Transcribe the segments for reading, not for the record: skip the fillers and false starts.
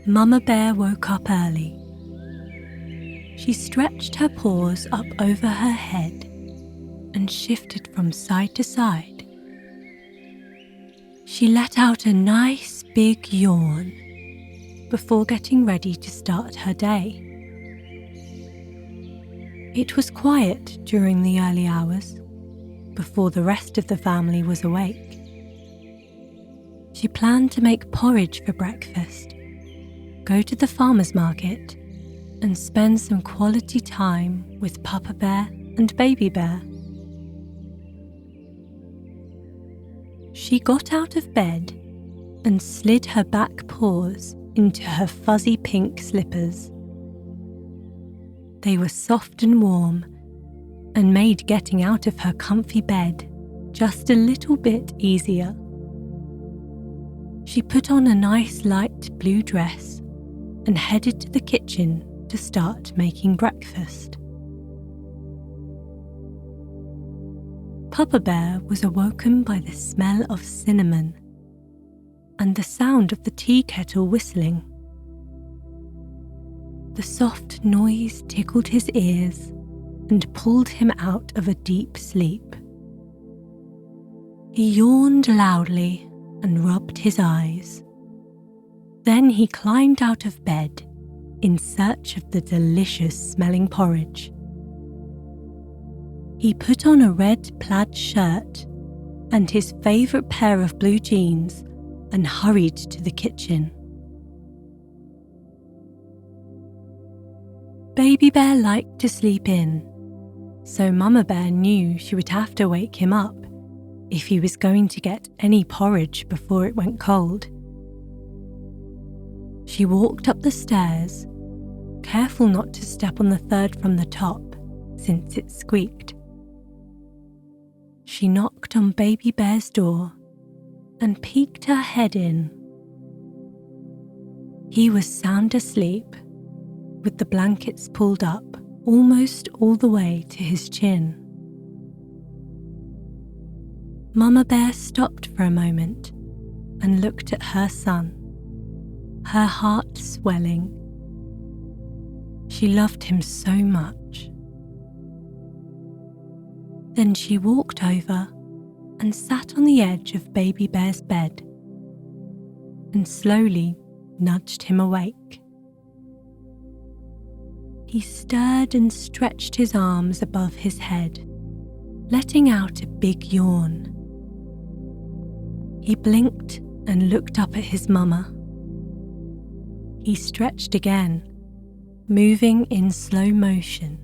Mama Bear woke up early. She stretched her paws up over her head and shifted from side to side. She let out a nice big yawn before getting ready to start her day. It was quiet during the early hours, before the rest of the family was awake. She planned to make porridge for breakfast, go to the farmer's market, and spend some quality time with Papa Bear and Baby Bear. She got out of bed and slid her back paws into her fuzzy pink slippers. They were soft and warm and made getting out of her comfy bed just a little bit easier. She put on a nice light blue dress and headed to the kitchen to start making breakfast. Papa Bear was awoken by the smell of cinnamon and the sound of the tea kettle whistling. The soft noise tickled his ears and pulled him out of a deep sleep. He yawned loudly and rubbed his eyes. Then he climbed out of bed in search of the delicious smelling porridge. He put on a red plaid shirt and his favourite pair of blue jeans and hurried to the kitchen. Baby Bear liked to sleep in, so Mama Bear knew she would have to wake him up if he was going to get any porridge before it went cold. She walked up the stairs, careful not to step on the third from the top, since it squeaked. She knocked on Baby Bear's door and peeked her head in. He was sound asleep, with the blankets pulled up almost all the way to his chin. Mama Bear stopped for a moment and looked at her son, her heart swelling. She loved him so much. Then she walked over and sat on the edge of Baby Bear's bed and slowly nudged him awake. He stirred and stretched his arms above his head, letting out a big yawn. He blinked and looked up at his mama. He stretched again, moving in slow motion.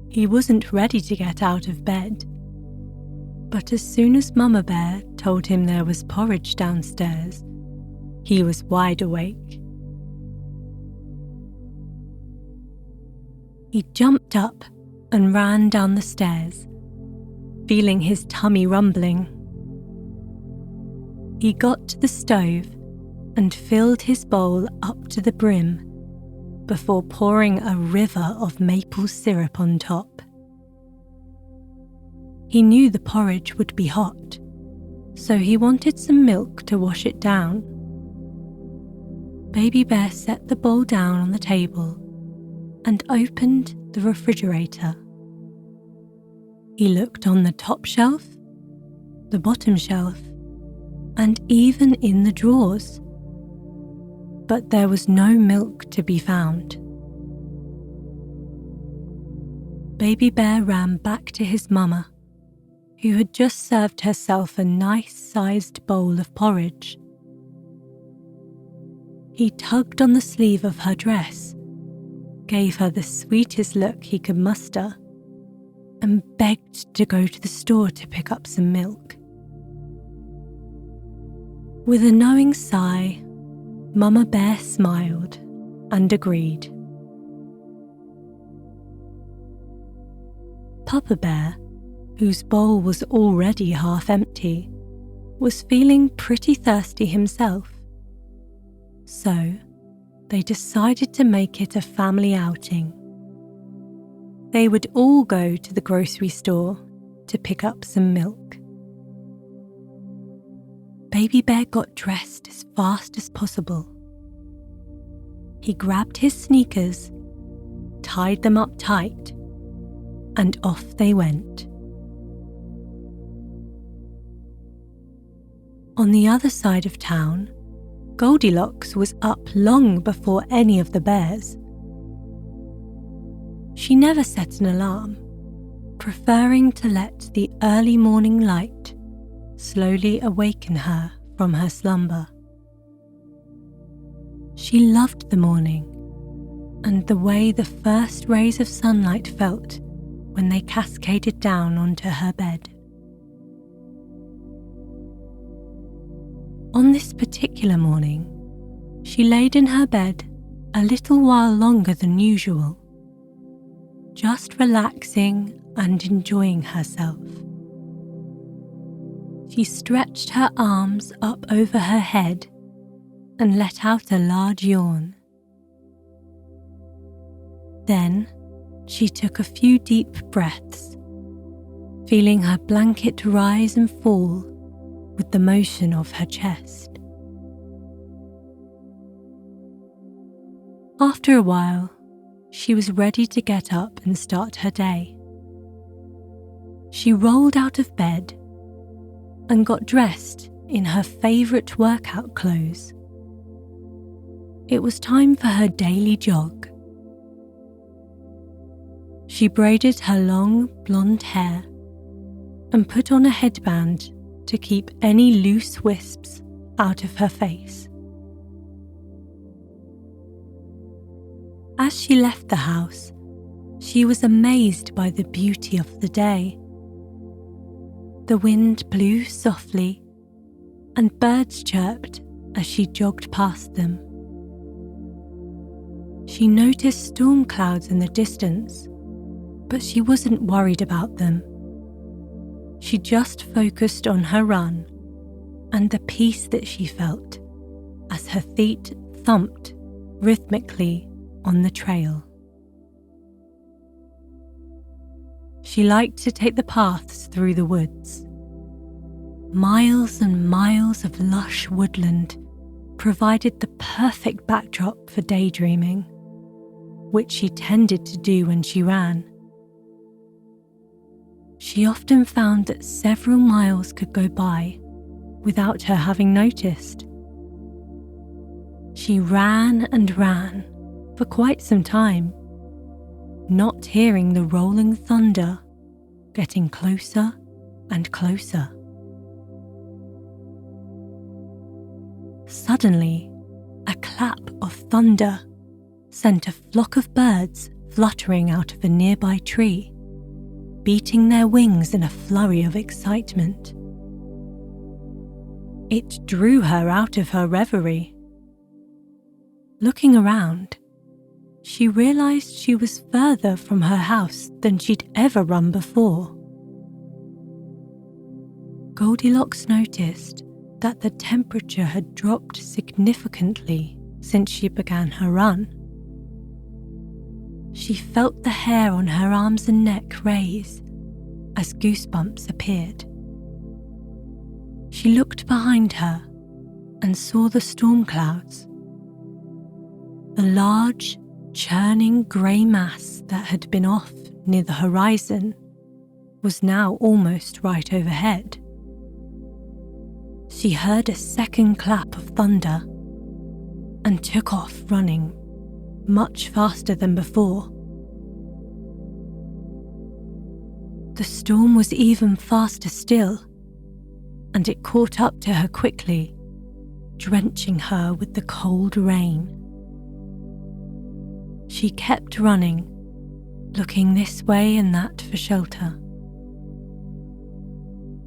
He wasn't ready to get out of bed, but as soon as Mama Bear told him there was porridge downstairs, he was wide awake. He jumped up and ran down the stairs, feeling his tummy rumbling. He got to the stove and filled his bowl up to the brim before pouring a river of maple syrup on top. He knew the porridge would be hot, so he wanted some milk to wash it down. Baby Bear set the bowl down on the table and opened the refrigerator. He looked on the top shelf, the bottom shelf, and even in the drawers, but there was no milk to be found. Baby Bear ran back to his mama, who had just served herself a nice-sized bowl of porridge. He tugged on the sleeve of her dress, gave her the sweetest look he could muster, and begged to go to the store to pick up some milk. With a knowing sigh, Mama Bear smiled and agreed. Papa Bear, whose bowl was already half empty, was feeling pretty thirsty himself. So, they decided to make it a family outing. They would all go to the grocery store to pick up some milk. Baby Bear got dressed as fast as possible. He grabbed his sneakers, tied them up tight, and off they went. On the other side of town, Goldilocks was up long before any of the bears. She never set an alarm, preferring to let the early morning light slowly awaken her from her slumber. She loved the morning and the way the first rays of sunlight felt when they cascaded down onto her bed. On this particular morning, she laid in her bed a little while longer than usual, just relaxing and enjoying herself. She stretched her arms up over her head and let out a large yawn. Then she took a few deep breaths, feeling her blanket rise and fall with the motion of her chest. After a while, she was ready to get up and start her day. She rolled out of bed and got dressed in her favourite workout clothes. It was time for her daily jog. She braided her long blonde hair and put on a headband to keep any loose wisps out of her face. As she left the house, she was amazed by the beauty of the day. The wind blew softly, and birds chirped as she jogged past them. She noticed storm clouds in the distance, but she wasn't worried about them. She just focused on her run and the peace that she felt as her feet thumped rhythmically on the trail. She liked to take the paths through the woods. Miles and miles of lush woodland provided the perfect backdrop for daydreaming, which she tended to do when she ran. She often found that several miles could go by without her having noticed. She ran and ran for quite some time, not hearing the rolling thunder getting closer and closer. Suddenly, a clap of thunder sent a flock of birds fluttering out of a nearby tree, beating their wings in a flurry of excitement. It drew her out of her reverie. Looking around, she realized she was further from her house than she'd ever run before. Goldilocks noticed that the temperature had dropped significantly since she began her run. She felt the hair on her arms and neck raise as goosebumps appeared. She looked behind her and saw the storm clouds. The large, churning grey mass that had been off near the horizon was now almost right overhead. She heard a second clap of thunder and took off running much faster than before. The storm was even faster still, and it caught up to her quickly, drenching her with the cold rain. She kept running, looking this way and that for shelter.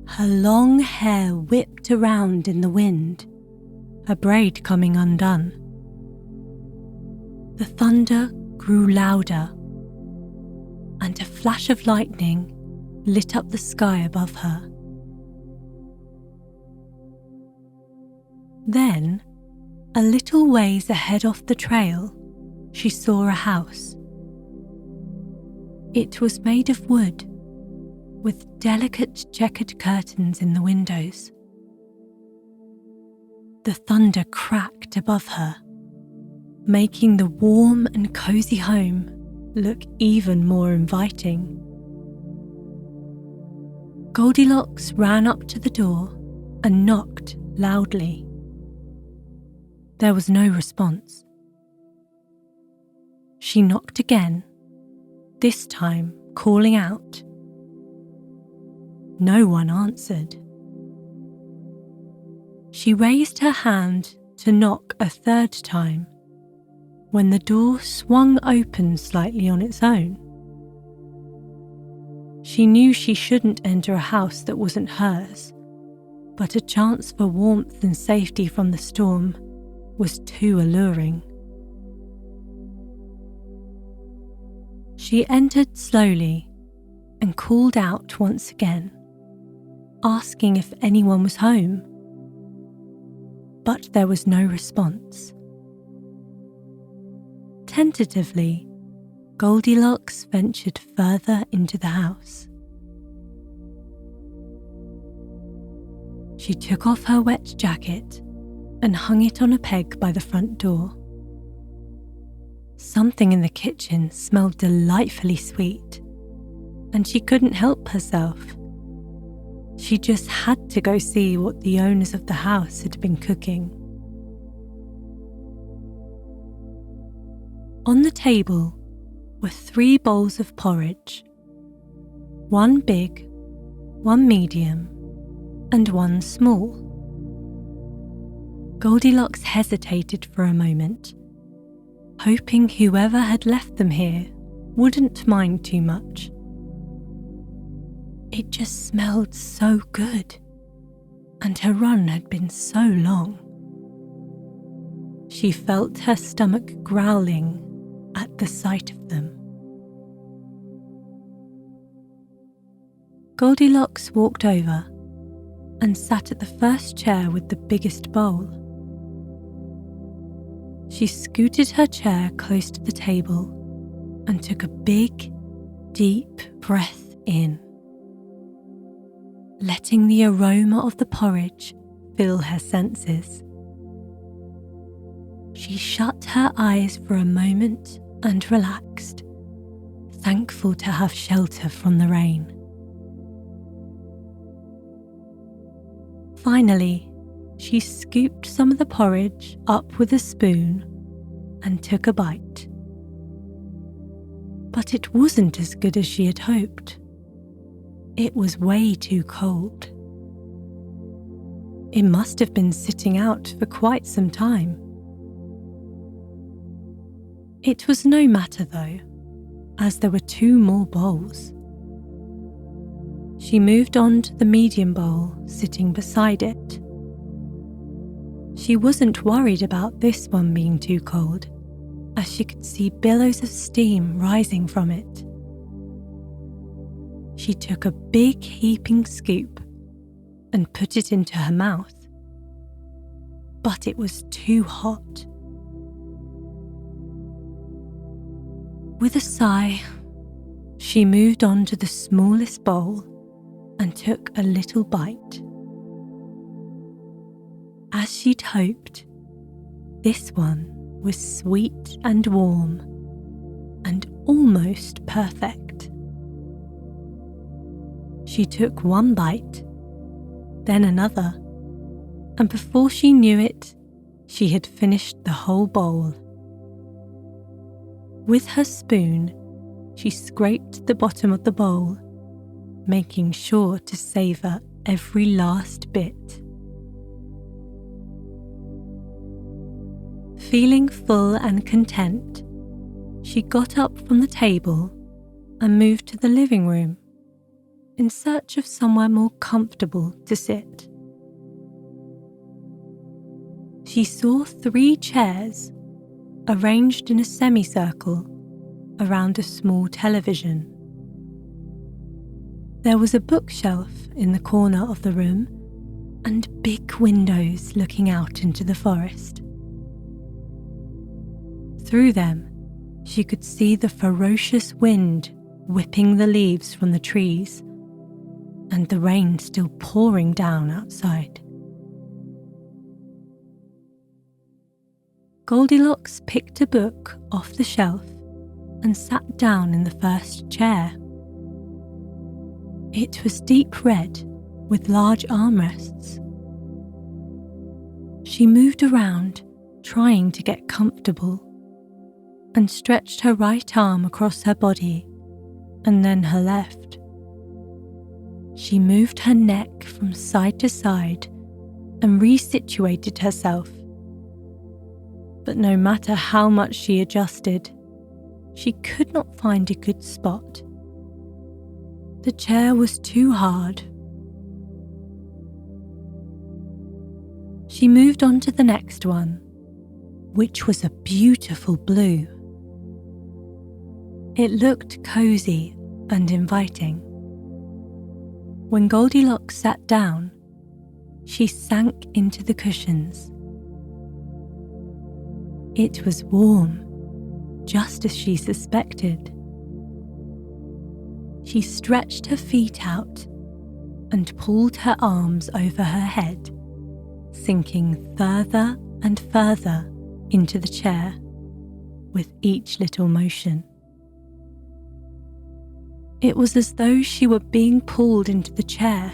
Her long hair whipped around in the wind, her braid coming undone. The thunder grew louder, and a flash of lightning lit up the sky above her. Then, a little ways ahead off the trail, she saw a house. It was made of wood, with delicate checkered curtains in the windows. The thunder cracked above her, making the warm and cozy home look even more inviting. Goldilocks ran up to the door and knocked loudly. There was no response. She knocked again, this time calling out. No one answered. She raised her hand to knock a third time when the door swung open slightly on its own. She knew she shouldn't enter a house that wasn't hers, but a chance for warmth and safety from the storm was too alluring. She entered slowly and called out once again, asking if anyone was home. But there was no response. Tentatively, Goldilocks ventured further into the house. She took off her wet jacket and hung it on a peg by the front door. Something in the kitchen smelled delightfully sweet, and she couldn't help herself. She just had to go see what the owners of the house had been cooking. On the table were 3 bowls of porridge, 1 big, 1 medium, and 1 small. Goldilocks hesitated for a moment, hoping whoever had left them here wouldn't mind too much. It just smelled so good, and her run had been so long. She felt her stomach growling at the sight of them. Goldilocks walked over and sat at the first chair with the biggest bowl. She scooted her chair close to the table and took a big, deep breath in, letting the aroma of the porridge fill her senses. She shut her eyes for a moment and relaxed, thankful to have shelter from the rain. Finally, she scooped some of the porridge up with a spoon and took a bite. But it wasn't as good as she had hoped. It was way too cold. It must have been sitting out for quite some time. It was no matter though, as there were 2 more bowls. She moved on to the medium bowl sitting beside it. She wasn't worried about this one being too cold, as she could see billows of steam rising from it. She took a big heaping scoop and put it into her mouth, but it was too hot. With a sigh, she moved on to the smallest bowl and took a little bite. As she'd hoped, this one was sweet and warm and almost perfect. She took 1 bite, then another, and before she knew it, she had finished the whole bowl. With her spoon, she scraped the bottom of the bowl, making sure to savour every last bit. Feeling full and content, she got up from the table and moved to the living room in search of somewhere more comfortable to sit. She saw 3 chairs arranged in a semicircle around a small television. There was a bookshelf in the corner of the room and big windows looking out into the forest. Through them, she could see the ferocious wind whipping the leaves from the trees and the rain still pouring down outside. Goldilocks picked a book off the shelf and sat down in the first chair. It was deep red with large armrests. She moved around, trying to get comfortable, and stretched her right arm across her body and then her left. She moved her neck from side to side and resituated herself. But no matter how much she adjusted, she could not find a good spot. The chair was too hard. She moved on to the next one, which was a beautiful blue. It looked cozy and inviting. When Goldilocks sat down, she sank into the cushions. It was warm, just as she suspected. She stretched her feet out and pulled her arms over her head, sinking further and further into the chair with each little motion. It was as though she were being pulled into the chair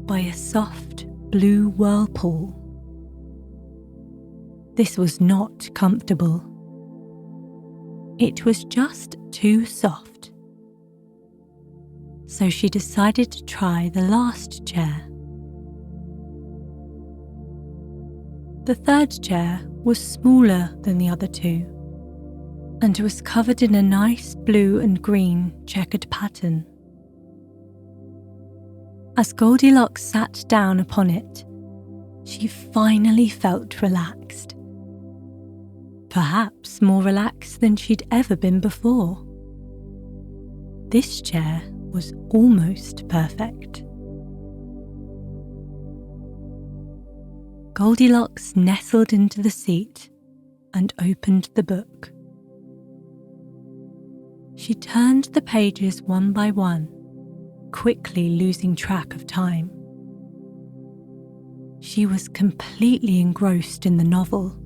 by a soft blue whirlpool. This was not comfortable. It was just too soft. So she decided to try the last chair. The third chair was smaller than the other two and was covered in a nice blue and green checkered pattern. As Goldilocks sat down upon it, she finally felt relaxed. Perhaps more relaxed than she'd ever been before. This chair was almost perfect. Goldilocks nestled into the seat and opened the book. She turned the pages one by one, quickly losing track of time. She was completely engrossed in the novel.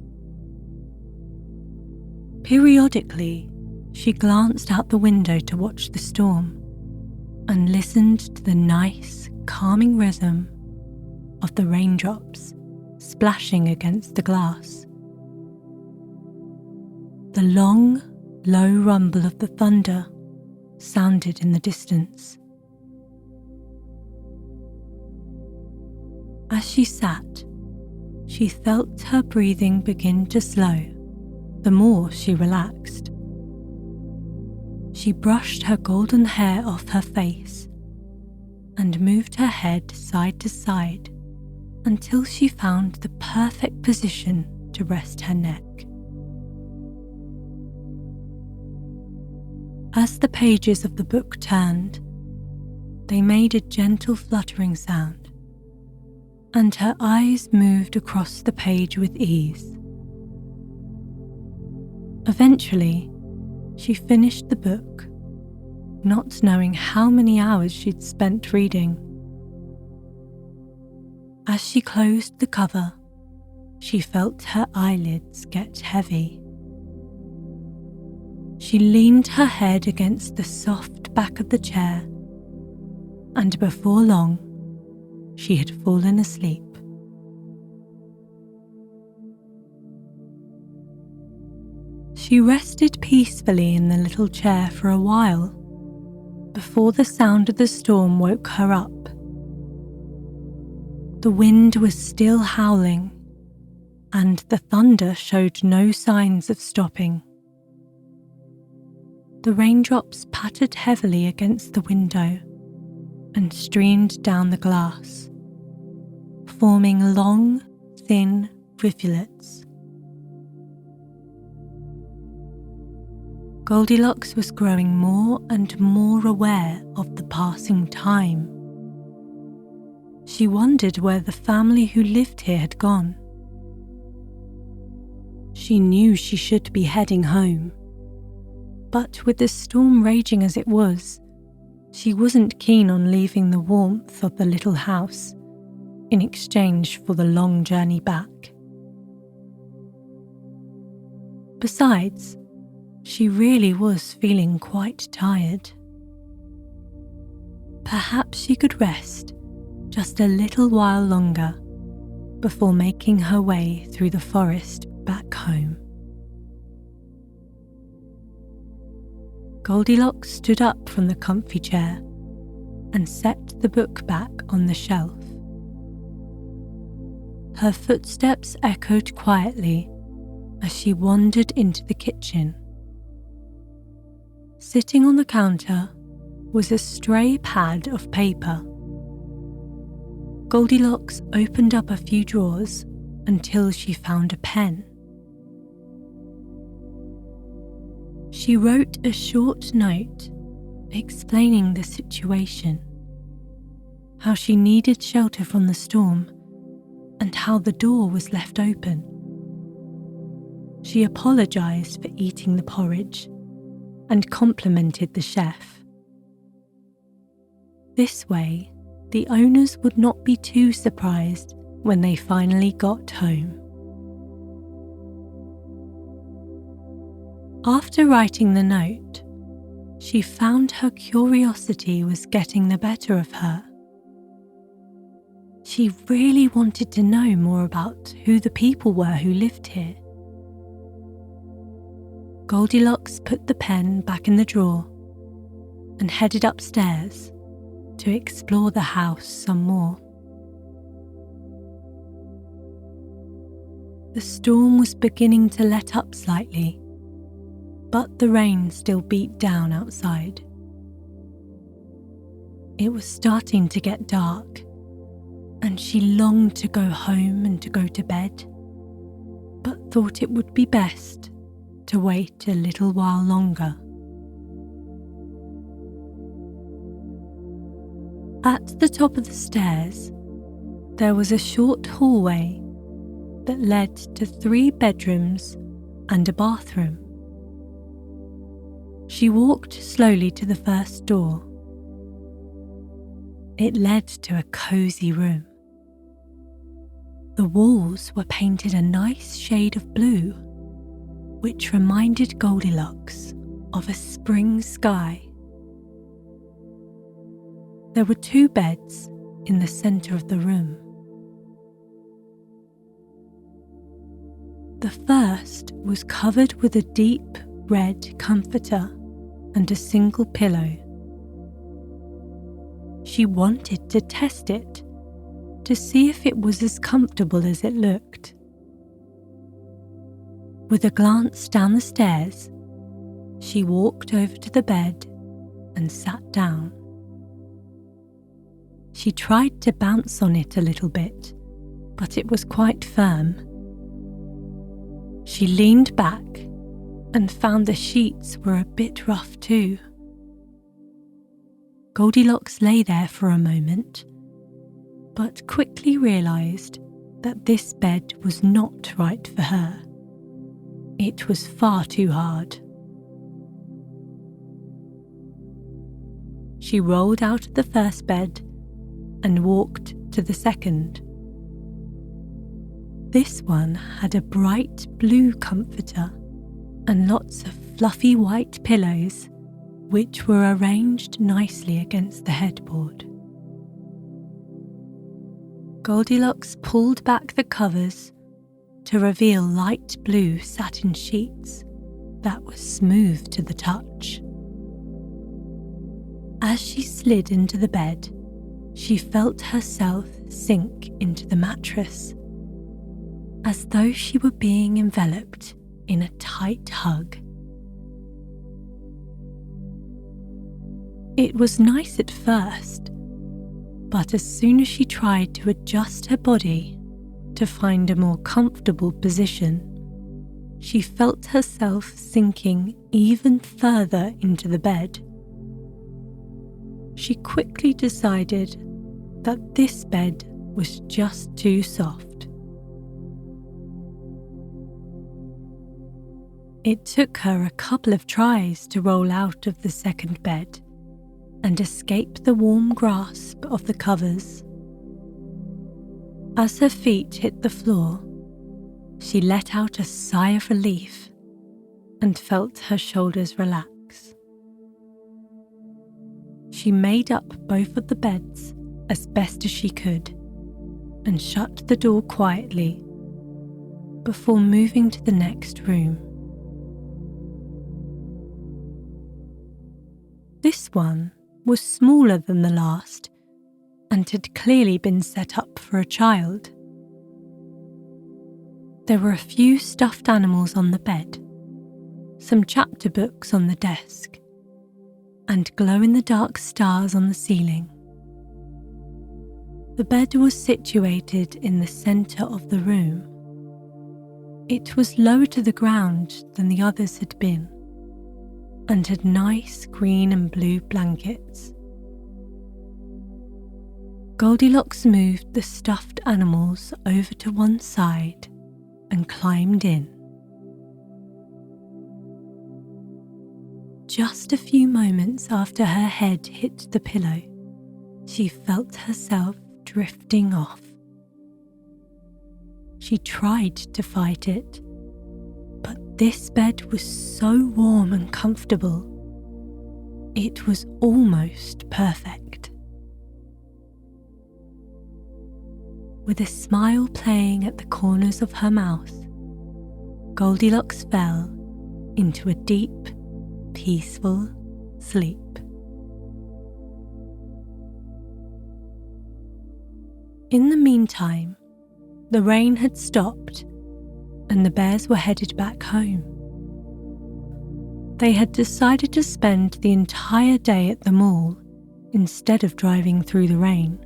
Periodically, she glanced out the window to watch the storm and listened to the nice, calming rhythm of the raindrops splashing against the glass. The long, low rumble of the thunder sounded in the distance. As she sat, she felt her breathing begin to slow the more she relaxed. She brushed her golden hair off her face and moved her head side to side until she found the perfect position to rest her neck. As the pages of the book turned, they made a gentle fluttering sound, and her eyes moved across the page with ease. Eventually, she finished the book, not knowing how many hours she'd spent reading. As she closed the cover, she felt her eyelids get heavy. She leaned her head against the soft back of the chair, and before long, she had fallen asleep. She rested peacefully in the little chair for a while before the sound of the storm woke her up. The wind was still howling, and the thunder showed no signs of stopping. The raindrops pattered heavily against the window and streamed down the glass, forming long, thin rivulets. Goldilocks was growing more and more aware of the passing time. She wondered where the family who lived here had gone. She knew she should be heading home, but with the storm raging as it was, she wasn't keen on leaving the warmth of the little house in exchange for the long journey back. Besides, she really was feeling quite tired. Perhaps she could rest just a little while longer before making her way through the forest back home. Goldilocks stood up from the comfy chair and set the book back on the shelf. Her footsteps echoed quietly as she wandered into the kitchen. Sitting on the counter was a stray pad of paper. Goldilocks opened up a few drawers until she found a pen. She wrote a short note explaining the situation, how she needed shelter from the storm, and how the door was left open. She apologized for eating the porridge and complimented the chef. This way, the owners would not be too surprised when they finally got home. After writing the note, she found her curiosity was getting the better of her. She really wanted to know more about who the people were who lived here. Goldilocks put the pen back in the drawer and headed upstairs to explore the house some more. The storm was beginning to let up slightly, but the rain still beat down outside. It was starting to get dark, and she longed to go home and to go to bed, but thought it would be best to wait a little while longer. At the top of the stairs, there was a short hallway that led to 3 bedrooms and a bathroom. She walked slowly to the first door. It led to a cozy room. The walls were painted a nice shade of blue, which reminded Goldilocks of a spring sky. There were 2 beds in the center of the room. The first was covered with a deep red comforter and a single pillow. She wanted to test it to see if it was as comfortable as it looked. With a glance down the stairs, she walked over to the bed and sat down. She tried to bounce on it a little bit, but it was quite firm. She leaned back and found the sheets were a bit rough too. Goldilocks lay there for a moment, but quickly realised that this bed was not right for her. It was far too hard. She rolled out of the first bed and walked to the second. This one had a bright blue comforter and lots of fluffy white pillows, which were arranged nicely against the headboard. Goldilocks pulled back the covers to reveal light blue satin sheets that were smooth to the touch. As she slid into the bed, she felt herself sink into the mattress, as though she were being enveloped in a tight hug. It was nice at first, but as soon as she tried to adjust her body to find a more comfortable position, she felt herself sinking even further into the bed. She quickly decided that this bed was just too soft. It took her a couple of tries to roll out of the second bed and escape the warm grasp of the covers. As her feet hit the floor, she let out a sigh of relief and felt her shoulders relax. She made up both of the beds as best as she could and shut the door quietly before moving to the next room. This one was smaller than the last and had clearly been set up for a child. There were a few stuffed animals on the bed, some chapter books on the desk, and glow-in-the-dark stars on the ceiling. The bed was situated in the centre of the room. It was lower to the ground than the others had been, and had nice green and blue blankets. Goldilocks moved the stuffed animals over to one side and climbed in. Just a few moments after her head hit the pillow, she felt herself drifting off. She tried to fight it, but this bed was so warm and comfortable. It was almost perfect. With a smile playing at the corners of her mouth, Goldilocks fell into a deep, peaceful sleep. In the meantime, the rain had stopped and the bears were headed back home. They had decided to spend the entire day at the mall instead of driving through the rain.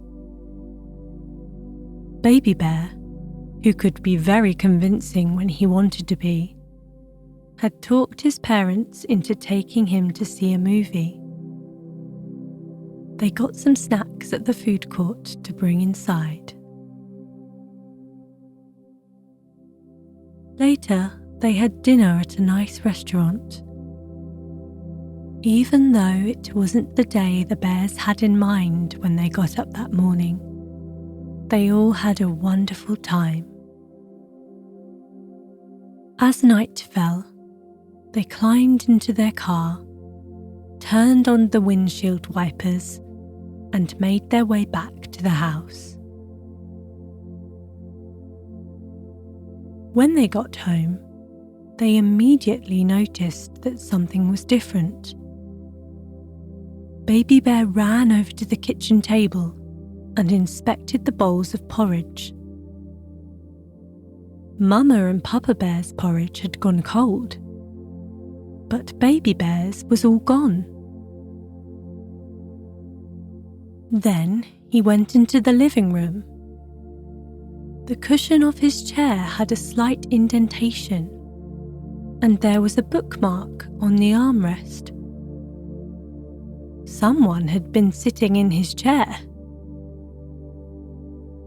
Baby Bear, who could be very convincing when he wanted to be, had talked his parents into taking him to see a movie. They got some snacks at the food court to bring inside. Later, they had dinner at a nice restaurant. Even though it wasn't the day the bears had in mind when they got up that morning, they all had a wonderful time. As night fell, they climbed into their car, turned on the windshield wipers, and made their way back to the house. When they got home, they immediately noticed that something was different. Baby Bear ran over to the kitchen table and inspected the bowls of porridge. Mama and Papa Bear's porridge had gone cold, but Baby Bear's was all gone. Then he went into the living room. The cushion of his chair had a slight indentation, and there was a bookmark on the armrest. Someone had been sitting in his chair.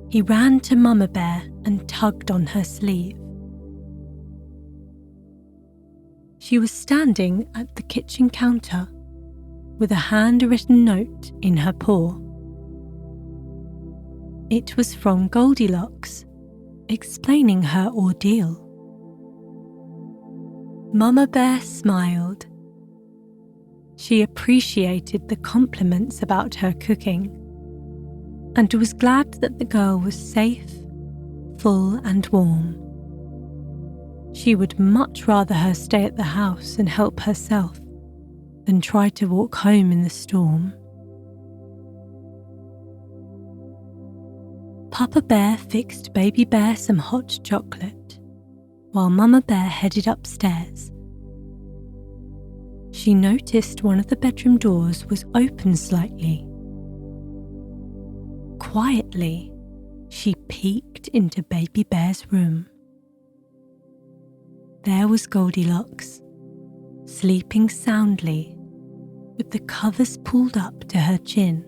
He ran to Mama Bear and tugged on her sleeve. She was standing at the kitchen counter with a handwritten note in her paw. It was from Goldilocks, explaining her ordeal. Mama Bear smiled. She appreciated the compliments about her cooking and was glad that the girl was safe, full and warm. She would much rather her stay at the house and help herself than try to walk home in the storm. Papa Bear fixed Baby Bear some hot chocolate, while Mama Bear headed upstairs. She noticed one of the bedroom doors was open slightly. Quietly, she peeked into Baby Bear's room. There was Goldilocks, sleeping soundly, with the covers pulled up to her chin.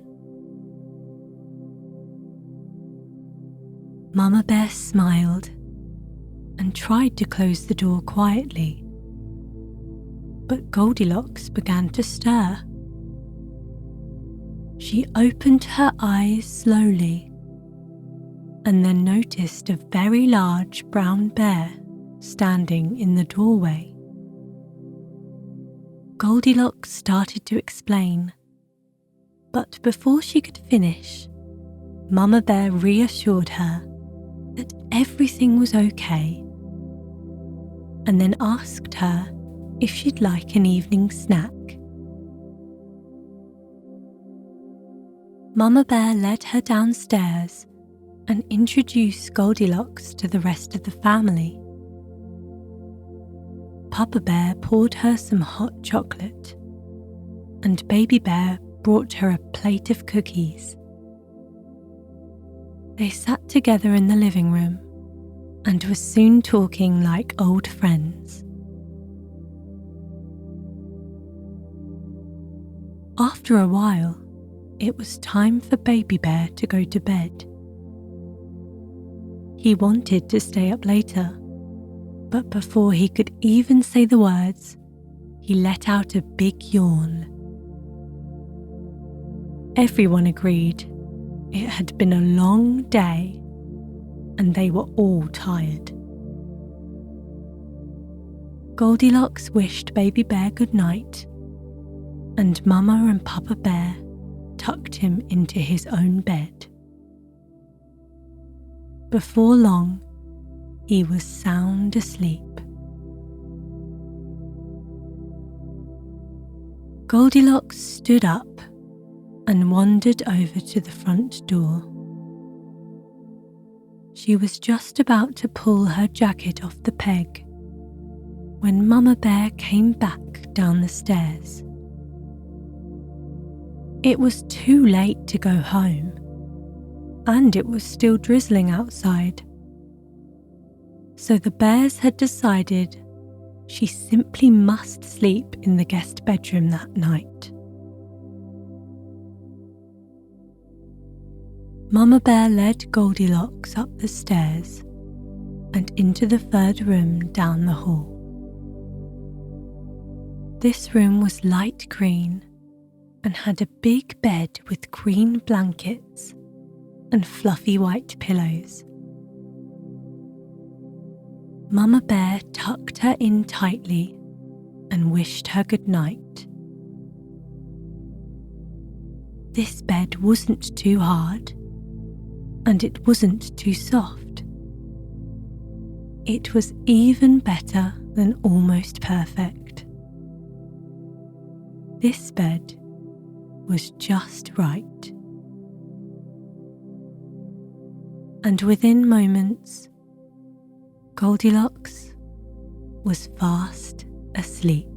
Mama Bear smiled and tried to close the door quietly, but Goldilocks began to stir. She opened her eyes slowly and then noticed a very large brown bear standing in the doorway. Goldilocks started to explain, but before she could finish, Mama Bear reassured her that everything was okay, and then asked her if she'd like an evening snack. Mama Bear led her downstairs and introduced Goldilocks to the rest of the family. Papa Bear poured her some hot chocolate, and Baby Bear brought her a plate of cookies. They sat together in the living room and were soon talking like old friends. After a while, it was time for Baby Bear to go to bed. He wanted to stay up later, but before he could even say the words, he let out a big yawn. Everyone agreed it had been a long day, and they were all tired. Goldilocks wished Baby Bear good night, and Mama and Papa Bear tucked him into his own bed. Before long, he was sound asleep. Goldilocks stood up and wandered over to the front door. She was just about to pull her jacket off the peg when Mama Bear came back down the stairs. It was too late to go home, and it was still drizzling outside. So the bears had decided she simply must sleep in the guest bedroom that night. Mama Bear led Goldilocks up the stairs and into the third room down the hall. This room was light green and had a big bed with green blankets and fluffy white pillows. Mama Bear tucked her in tightly and wished her good night. This bed wasn't too hard, and it wasn't too soft. It was even better than almost perfect. This bed was just right. And within moments, Goldilocks was fast asleep.